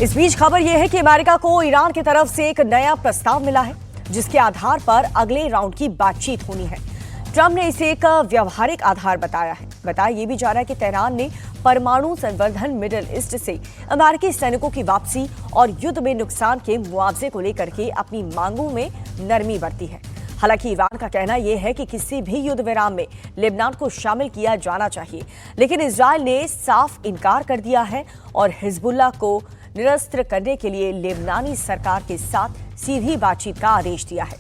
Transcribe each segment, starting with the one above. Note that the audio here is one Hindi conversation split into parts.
इस बीच खबर यह है कि अमेरिका को ईरान की तरफ से एक नया प्रस्ताव मिला है, जिसके आधार पर अगले राउंड की बातचीत होनी है। ट्रंप ने इसे एक व्यवहारिक आधार बताया है। बताया यह भी जा रहा है कि तेहरान ने परमाणु संवर्धन मिडिल ईस्ट से अमेरिकी सैनिकों की वापसी और युद्ध में नुकसान के मुआवजे को लेकर के अपनी मांगों में नरमी बरती है। हालांकि ईरान का कहना यह है कि किसी भी युद्ध विराम में लेबनान को शामिल किया जाना चाहिए, लेकिन इजरायल ने साफ इनकार कर दिया है और हिजबुल्लाह को निरस्त करने के लिए लेबनानी सरकार के साथ सीधी बातचीत का आदेश दिया है।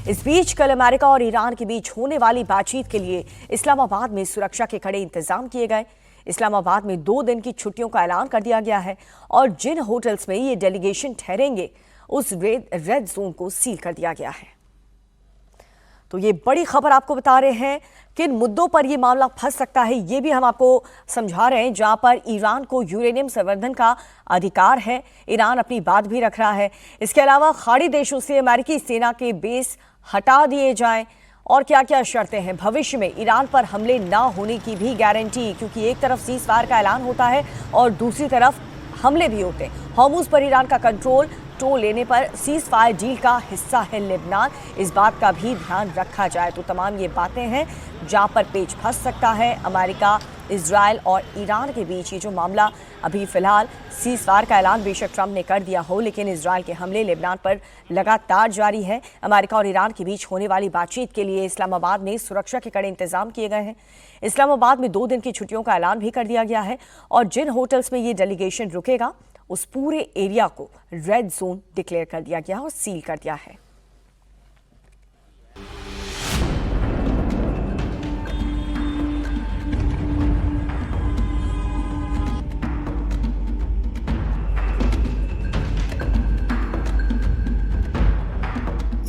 इस बीच कल अमेरिका और ईरान के बीच होने वाली बातचीत के लिए इस्लामाबाद में सुरक्षा के कड़े इंतजाम किए गए। इस्लामाबाद में 2 दिन की छुट्टियों का ऐलान कर दिया गया है और जिन होटल्स में ये डेलीगेशन ठहरेंगे उस रेड जोन को सील कर दिया गया है। तो ये बड़ी खबर आपको बता रहे हैं किन मुद्दों पर यह मामला फंस सकता है, ये भी हम आपको समझा रहे हैं। जहां पर ईरान को यूरेनियम संवर्धन का अधिकार है, ईरान अपनी बात भी रख रहा है। इसके अलावा खाड़ी देशों से अमेरिकी सेना के बेस हटा दिए जाएं और क्या क्या शर्तें हैं। भविष्य में ईरान पर हमले ना होने की भी गारंटी, क्योंकि एक तरफ सीज फायर का ऐलान होता है और दूसरी तरफ हमले भी होते हैं। हॉर्मुज पर ईरान का कंट्रोल टो लेने पर सीज फायर डील का हिस्सा है लेबनान, इस बात का भी ध्यान रखा जाए। तो तमाम ये बातें हैं जहां पर पेच फंस सकता है अमेरिका, इजराइल और ईरान के बीच। ये जो मामला अभी फिलहाल सीज फायर का ऐलान बेशक ट्रंप ने कर दिया हो, लेकिन इजराइल के हमले लेबनान पर लगातार जारी है। अमेरिका और ईरान के बीच होने वाली बातचीत के लिए इस्लामाबाद में सुरक्षा के कड़े इंतजाम किए गए हैं। इस्लामाबाद में 2 दिन की छुट्टियों का ऐलान भी कर दिया गया है और जिन होटल्स में ये डेलीगेशन रुकेगा उस पूरे एरिया को रेड जोन डिक्लेयर कर दिया गया और सील कर दिया है।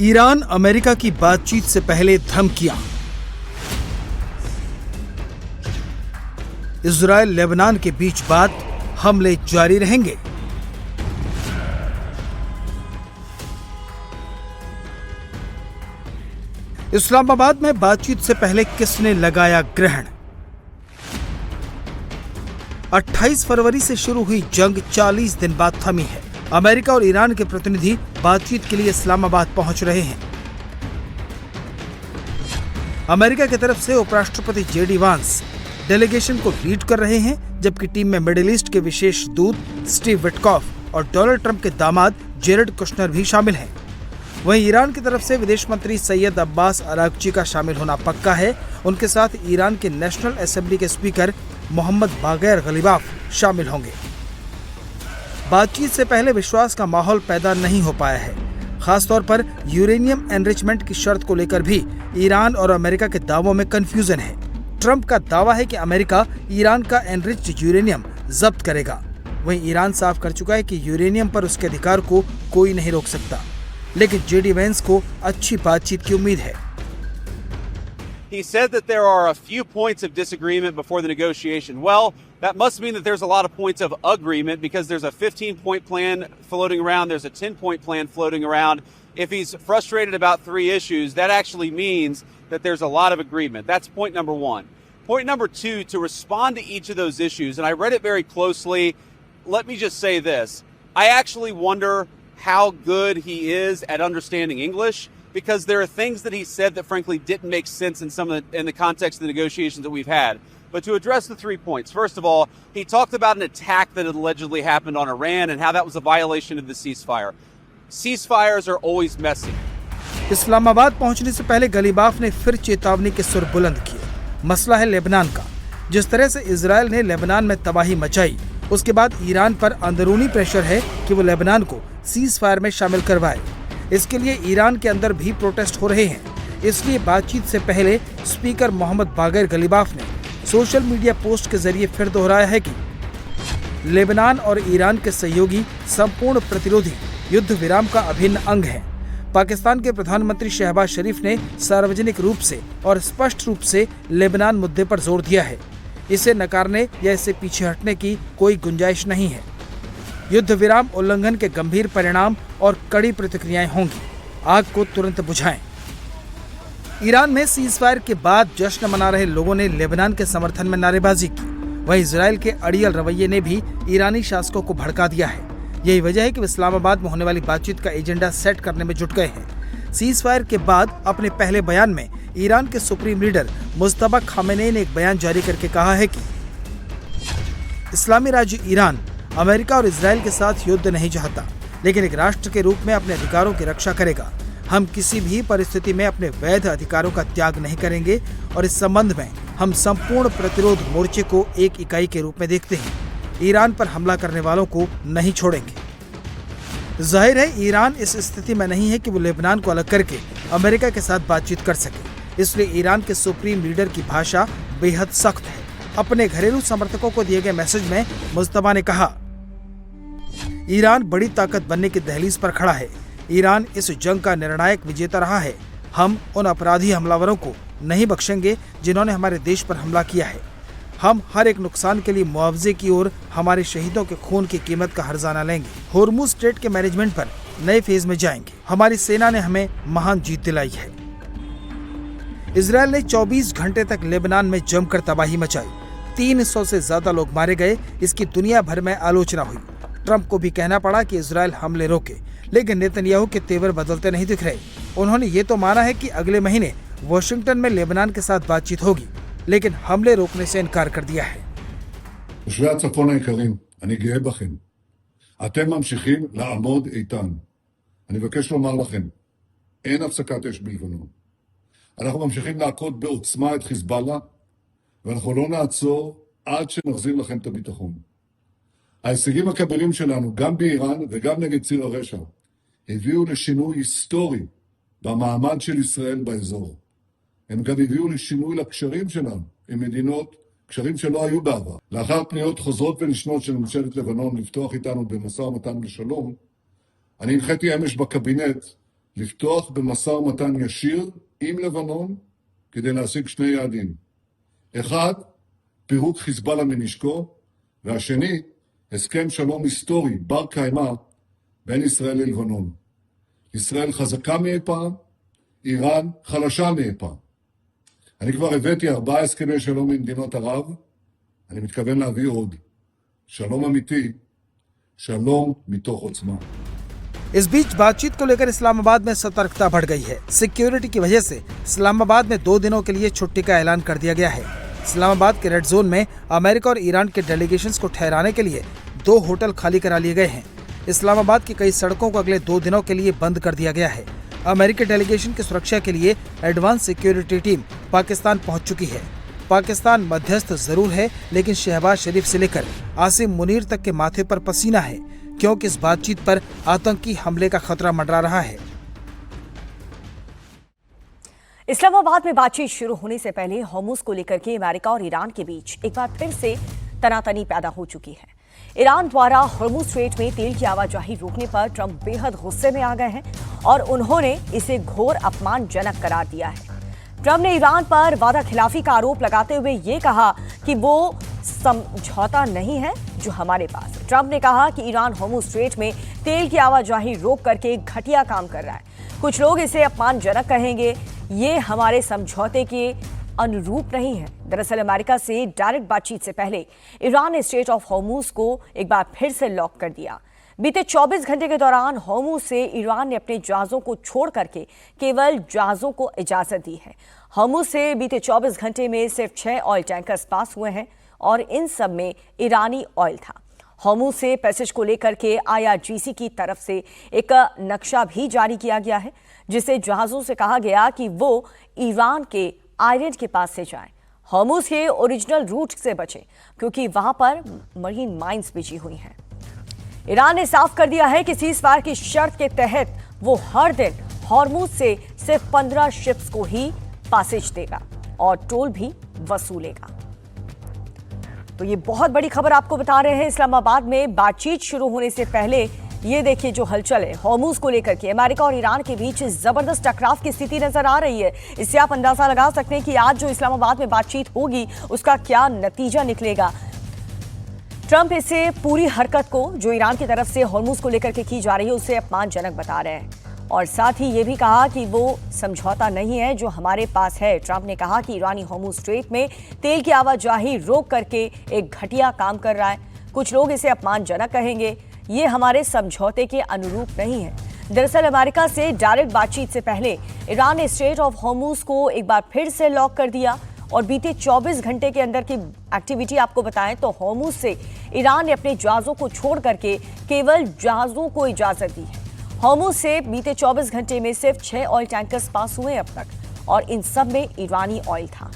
ईरान अमेरिका की बातचीत से पहले धमकियां। इजराइल लेबनान के बीच बात, हमले जारी रहेंगे। इस्लामाबाद में बातचीत से पहले किसने लगाया ग्रहण? 28 फरवरी से शुरू हुई जंग 40 दिन बाद थमी है। अमेरिका और ईरान के प्रतिनिधि बातचीत के लिए इस्लामाबाद पहुंच रहे हैं। अमेरिका की तरफ से उपराष्ट्रपति जेडी वांस डेलीगेशन को लीड कर रहे हैं, जबकि टीम में मिडिल ईस्ट के विशेष दूत स्टीव विटकॉफ और डोनाल्ड ट्रंप के दामाद जेरेड कुशनर भी शामिल हैं। वहीं ईरान की तरफ से विदेश मंत्री सैयद अब्बास अरागची का शामिल होना पक्का है। उनके साथ ईरान के नेशनल असेंबली के स्पीकर मोहम्मद बागैर गलीबाफ शामिल होंगे। बातचीत से पहले विश्वास का माहौल पैदा नहीं हो पाया है। खासतौर पर यूरेनियम एनरिचमेंट की शर्त को लेकर भी ईरान और अमेरिका के दावों में कंफ्यूजन है। ट्रंप का दावा है कि अमेरिका ईरान का एनरिच्ड यूरेनियम जब्त करेगा। वहीं ईरान साफ कर चुका है कि यूरेनियम पर उसके अधिकार को कोई नहीं रोक सकता, लेकिन जेडी वेंस को अच्छी बातचीत की उम्मीद है। He said that there are a few points of disagreement before the negotiation. Well, that must mean that there's a lot of points of agreement, because there's a 15-point plan floating around, there's a 10-point plan floating around. If he's frustrated about 3 issues, that actually means that there's a lot of agreement. That's point number 1. Point number 2, to respond to each of those issues, and I read it very closely, let me just say this. I actually wonder how good he is at understanding English, because there are things that he said that frankly didn't make sense in the context of the negotiations that we've had. But to address the 3 points, first of all, he talked about an attack that had allegedly happened on Iran and how that was a violation of the ceasefire. Ceasefires are always messy. Islamabad पहुंचने से पहले गलीबाफ ने फिर चेतावनी के सुर बुलंद किए। मसला है लेबनान का। जिस तरह से इजराइल ने लेबनान में तबाही मचाई, उसके बाद ईरान पर अंदरूनी प्रेशर है कि वो लेबनान को सीज फायर में शामिल करवाए। इसके लिए ईरान के अंदर भी प्रोटेस्ट हो रहे हैं। इसलिए बातचीत से पहले स्पीकर मोहम्मद बागैर गलीबाफ ने सोशल मीडिया पोस्ट के जरिए फिर दोहराया है कि लेबनान और ईरान के सहयोगी संपूर्ण प्रतिरोधी युद्ध विराम का अभिन्न अंग हैं। पाकिस्तान के प्रधानमंत्री शहबाज शरीफ ने सार्वजनिक रूप से और स्पष्ट रूप से लेबनान मुद्दे पर जोर दिया है। इसे नकारने या इससे पीछे हटने की कोई गुंजाइश नहीं है। युद्ध विराम उल्लंघन के गंभीर परिणाम और कड़ी प्रतिक्रियाएं होंगी। आग को तुरंत बुझाएं। ईरान में सीजफायर के बाद जश्न मना रहे लोगों ने लेबनान के समर्थन में नारेबाजी की। वहीं इजराइल के अड़ियल रवैये ने भी ईरानी शासकों को भड़का दिया है। यही वजह है कि वे इस्लामाबाद में होने वाली बातचीत का एजेंडा सेट करने में जुट गए हैं। सीज फायर के बाद अपने पहले बयान में ईरान के सुप्रीम लीडर मुज्तबा खामेनेई ने एक बयान जारी करके कहा है कि इस्लामी राज्य ईरान अमेरिका और इजराइल के साथ युद्ध नहीं चाहता, लेकिन एक राष्ट्र के रूप में अपने अधिकारों की रक्षा करेगा। हम किसी भी परिस्थिति में अपने वैध अधिकारों का त्याग नहीं करेंगे और इस संबंध में हम संपूर्ण प्रतिरोध मोर्चे को एक इकाई के रूप में देखते हैं। ईरान पर हमला करने वालों को नहीं छोड़ेंगे। जाहिर है ईरान इस स्थिति में नहीं है कि वो लेबनान को अलग करके अमेरिका के साथ बातचीत कर सके, इसलिए ईरान के सुप्रीम लीडर की भाषा बेहद सख्त है। अपने घरेलू समर्थकों को दिए गए मैसेज में मुज्तबा ने कहा, ईरान बड़ी ताकत बनने की दहलीज पर खड़ा है। ईरान इस जंग का निर्णायक विजेता रहा है। हम उन अपराधी हमलावरों को नहीं बख्शेंगे जिन्होंने हमारे देश पर हमला किया है। हम हर एक नुकसान के लिए मुआवजे की ओर हमारे शहीदों के खून की कीमत का हर्जाना लेंगे। होर्मुज स्ट्रेट के मैनेजमेंट पर नए फेज में जाएंगे। हमारी सेना ने हमें महान जीत दिलाई है। इजरायल ने 24 घंटे तक लेबनान में जमकर तबाही मचाई। 300 से ज्यादा लोग मारे गए। इसकी दुनिया भर में आलोचना हुई। ट्रंप को भी कहना पड़ा कि इजरायल हमले रोके, लेकिन नेतन्याहू के तेवर बदलते नहीं दिख रहे। उन्होंने ये तो माना है कि अगले महीने वॉशिंगटन में लेबनान के साथ बातचीत होगी, लेकिन हमले रोकने से इनकार कर दिया है। תושבי הצפון היקרים, אני גאה בכם. אתם ממשיכים לעמוד איתן. אני מבקש לומר לכם, אין הפסקת אש בלבנון. אנחנו ממשיכים להכות בעוצמה את חיזבאללה, ואנחנו לא נעצור עד שנחזיר לכם את הביטחון. ההישגים הכבירים שלנו, גם באיראן וגם נגד ציר הרשע, הביאו לשינוי היסטורי במעמד של ישראל באזור. הם גם הביאו לשינוי לקשרים שלנו עם מדינות, קשרים שלא היו בעבר. לאחר פניות חוזרות ונשנות של ממשלת לבנון לפתוח איתנו במשא ומתן לשלום, אני הנחיתי אמש בקבינט לפתוח במשא ומתן ישיר עם לבנון כדי להשיג שני יעדים. אחד, פירוק חיזבאללה מנשקו, והשני, הסכם שלום היסטורי בר קיימא בין ישראל ללבנון. ישראל חזקה מאי פעם, איראן חלשה מאי פעם. אני כבר הבאתי 4 הסכמי שלום עם מדינות ערב, אני מתכוון להביא עוד. שלום אמיתי, שלום מתוך עוצמה. इस बीच बातचीत को लेकर इस्लामाबाद में सतर्कता बढ़ गई है। सिक्योरिटी की वजह से इस्लामाबाद में 2 दिनों के लिए छुट्टी का ऐलान कर दिया गया है। इस्लामाबाद के रेड जोन में अमेरिका और ईरान के डेलीगेशंस को ठहराने के लिए 2 होटल खाली करा लिए गए हैं। इस्लामाबाद की कई सड़कों को अगले 2 दिनों के लिए बंद कर दिया गया है। अमेरिकी डेलीगेशन की सुरक्षा के लिए एडवांस सिक्योरिटी टीम पाकिस्तान पहुंच चुकी है। पाकिस्तान मध्यस्थ जरूर है, लेकिन शहबाज शरीफ से लेकर आसिम मुनीर तक के माथे पर पसीना है, क्योंकि इस बातचीत पर आतंकी हमले का खतरा मंडरा रहा है। इस्लामाबाद में बातचीत शुरू होने से पहले होर्मुज को लेकर के अमेरिका और ईरान के बीच एक बार फिर से तनातनी पैदा हो चुकी है। ईरान द्वारा होर्मुज स्ट्रेट में तेल की आवाजाही रोकने पर ट्रंप बेहद गुस्से में आ गए हैं और उन्होंने इसे घोर अपमानजनक करार दिया है। ट्रंप ने ईरान पर वादा खिलाफी का आरोप लगाते हुए ये कहा कि वो समझौता नहीं है जो हमारे पास। ट्रंप ने कहा कि ईरान होर्मुज स्ट्रेट में तेल की आवाजाही रोक करके घटिया काम कर रहा है। कुछ लोग इसे अपमानजनक कहेंगे, ये हमारे समझौते के अनुरूप नहीं है। दरअसल अमेरिका से डायरेक्ट बातचीत से पहले ईरान ने स्ट्रेट ऑफ होर्मुज को एक बार फिर से लॉक कर दिया। बीते 24 घंटे के दौरान होर्मुज से ईरान ने अपने जहाजों को छोड़ करके केवल जहाजों को इजाजत दी है। होर्मुज से बीते 24 घंटे में सिर्फ 6 ऑयल टैंकर्स पास हुए हैं और इन सब में ईरानी ऑयल था। होर्मुज से पैसेज को लेकर के IRGC की तरफ से एक नक्शा भी जारी किया गया है, जिसे जहाजों से कहा गया कि वो ईरान के आयरन के पास से जाएं। होर्मुज के ओरिजिनल रूट से बचें, क्योंकि वहां पर मरीन माइंस बिछी हुई हैं। ईरान ने साफ कर दिया है कि सीज़फायर की शर्त के तहत वो हर दिन होर्मुज से सिर्फ 15 शिप्स को ही पासेज देगा और टोल भी वसूलेगा। तो ये बहुत बड़ी खबर आपको बता रहे हैं। इस्लामाबाद में बातचीत शुरू होने से पहले ये देखिए जो हलचल है होर्मुज को लेकर के अमेरिका और ईरान के बीच जबरदस्त टकराव की स्थिति नजर आ रही है। इससे आप अंदाजा लगा सकते हैं कि आज जो इस्लामाबाद में बातचीत होगी उसका क्या नतीजा निकलेगा। ट्रंप इसे पूरी हरकत को जो ईरान की तरफ से होर्मुज को लेकर के की जा रही है उसे अपमानजनक बता रहे हैं और साथ ही ये भी कहा कि वो समझौता नहीं है जो हमारे पास है। ट्रंप ने कहा कि ईरानी होर्मुज स्ट्रेट में तेल की आवाजाही रोक करके एक घटिया काम कर रहा है। कुछ लोग इसे अपमानजनक कहेंगे, ये हमारे समझौते के अनुरूप नहीं है। दरअसल अमेरिका से डायरेक्ट बातचीत से पहले ईरान ने स्ट्रेट ऑफ हॉर्मुज को एक बार फिर से लॉक कर दिया और बीते 24 घंटे के अंदर की एक्टिविटी आपको बताएं तो हॉर्मुज से ईरान ने अपने जहाजों को छोड़ करके केवल जहाजों को इजाजत दी है। हॉर्मुज से बीते 24 घंटे में सिर्फ 6 ऑयल टैंकर्स पास हुए अब तक और इन सब में ईरानी ऑयल था।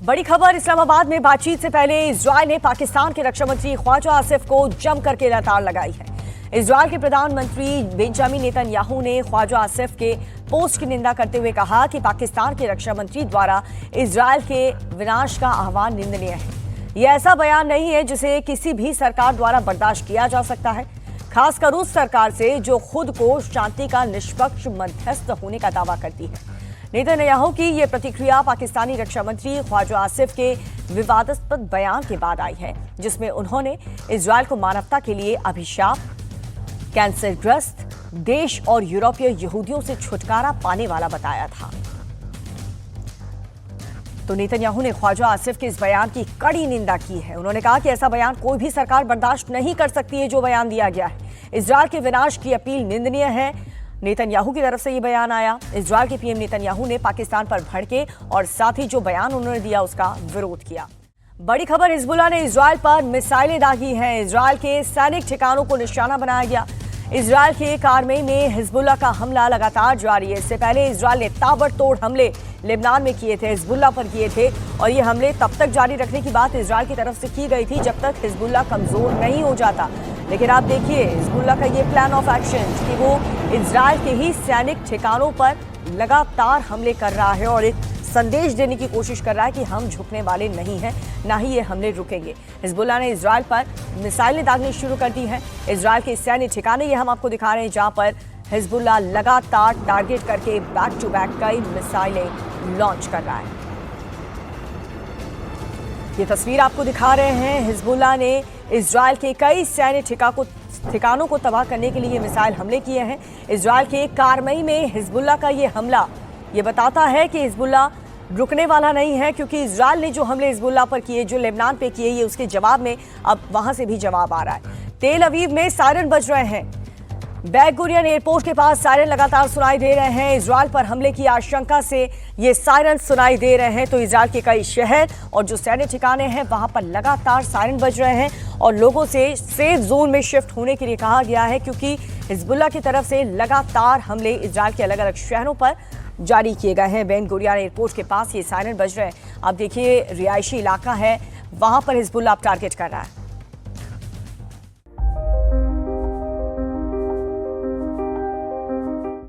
बड़ी खबर, इस्लामाबाद में बातचीत से पहले इजरायल ने पाकिस्तान के रक्षा मंत्री ख्वाजा आसिफ को जमकर के लताड़ लगाई है। इजरायल के प्रधानमंत्री बेंजामिन नेतन्याहू ने ख्वाजा आसिफ के पोस्ट की निंदा करते हुए कहा कि पाकिस्तान के रक्षा मंत्री द्वारा इजरायल के विनाश का आह्वान निंदनीय है। यह ऐसा बयान नहीं है जिसे किसी भी सरकार द्वारा बर्दाश्त किया जा सकता है, खासकर उस सरकार से जो खुद को शांति का निष्पक्ष मध्यस्थ होने का दावा करती है। नेतन्याहू की यह प्रतिक्रिया पाकिस्तानी रक्षा मंत्री ख्वाजा आसिफ के विवादास्पद बयान के बाद आई है, जिसमें उन्होंने इजरायल को मानवता के लिए अभिशाप, कैंसरग्रस्त देश और यूरोपीय यहूदियों से छुटकारा पाने वाला बताया था। तो नेतन्याहू ने ख्वाजा आसिफ के इस बयान की कड़ी निंदा की है। उन्होंने कहा कि ऐसा बयान कोई भी सरकार बर्दाश्त नहीं कर सकती है जो बयान दिया गया है। इजरायल के विनाश की अपील निंदनीय है। नेतन्याहू की तरफ से ये बयान आया। इजरायल के पीएम नेतन्याहू ने पाकिस्तान पर भड़के और साथ ही जो बयान उन्होंने दिया उसका विरोध किया। बड़ी खबर, हिजबुल्लाह ने इजरायल पर मिसाइलें दागी हैं। इजरायल के सैनिक ठिकानों को निशाना बनाया गया। इजरायल के कारमेई में हिजबुल्लाह का हमला लगातार जारी है। इससे पहले इजरायल ने ताबड़तोड़ हमले लेबनान में किए थे, हिजबुल्लाह पर किए थे और ये हमले तब तक जारी रखने की बात इजरायल की तरफ से की गई थी जब तक हिजबुल्लाह कमजोर नहीं हो जाता। लेकिन आप देखिए हिजबुल्लाह का ये प्लान ऑफ एक्शन कि वो इजरायल के ही सैनिक ठिकानों पर लगातार हमले कर रहा है और एक संदेश देने की कोशिश कर रहा है कि हम झुकने वाले नहीं हैं, ना ही ये हमले रुकेंगे। हिजबुल्लाह ने इजरायल पर मिसाइलें दागनी शुरू कर दी हैं। इजरायल के सैन्य ठिकाने ये हम आपको दिखा रहे हैं जहां पर हिजबुल्लाह लगातार टारगेट करके बैक टू बैक कई मिसाइलें लॉन्च कर रहा है। ये तस्वीर आपको दिखा रहे हैं। हिजबुल्लाह ने इजरायल के कई सैन्य ठिकानों को तबाह करने के लिए मिसाइल हमले किए हैं। इजरायल के कारमई में हिजबुल्लाह का ये हमला ये बताता है कि हिजबुल्लाह रुकने वाला नहीं है, क्योंकि इजरायल ने जो हमले हिजबुल्लाह पर किए, जो लेबनान पे किए, ये उसके जवाब में अब वहां से भी जवाब आ रहा है। तेल अवीव में सायरन बज रहे हैं। बेन गुरियन एयरपोर्ट के पास सायरन लगातार सुनाई दे रहे हैं। इजरायल पर हमले की आशंका से ये सायरन सुनाई दे रहे हैं। तो इजरायल के कई शहर और जो सैन्य ठिकाने हैं वहां पर लगातार सायरन बज रहे हैं और लोगों से सेफ जोन में शिफ्ट होने के लिए कहा गया है, क्योंकि हिजबुल्लाह की तरफ से लगातार हमले इजरायल के अलग अलग शहरों पर जारी किए गए हैं। बेन गुरियन एयरपोर्ट के पास ये सायरन बज रहे हैं। आप देखिए रिहायशी इलाका है, वहां पर हिजबुल्लाह टारगेट कर रहा है।